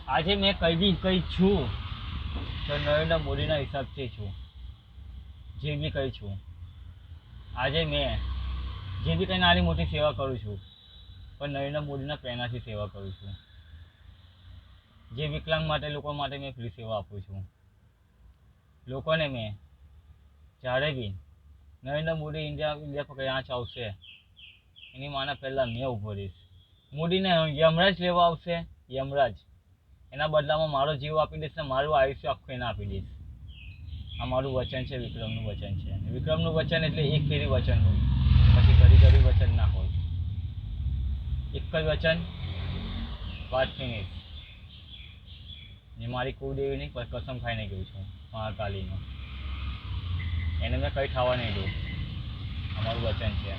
આજે મેં કઈ છું તો નરેન્દ્ર મોદીના હિસાબથી છું. જે બી કઈ છું આજે મેં જે બી કંઈ નાની મોટી સેવા કરું છું પણ નરેન્દ્ર મોદીના પ્રેરણાથી સેવા કરું છું. જે વિકલાંગ માટે લોકો માટે મેં ફ્રી સેવા આપું છું. લોકોને મેં જ્યારે બી નરેન્દ્ર મોદી ઇન્ડિયા પર આંચ આવશે એની માના પહેલાં મેં ઊભો રહીશ. મોદીને યમરાજ લેવા આવશે, યમરાજ એના બદલામાં મારો જીવ આપી દઈશ ને મારું આયુષ્ય આખું એને આપી દઈશ. આ મારું વચન છે, વિક્રમનું વચન છે. વિક્રમનું વચન એટલે એક ફેરી વચન હોય, પછી ઘડી ઘડી વચન ના હોય. એક જ વચન, વાત ફિનિશ. ને મારી કુળદેવીની કસમ ખાઈને ગયું છું, મહાકાલીનો. એને મેં કંઈ થવા નહીં દઉં. અમારું વચન છે.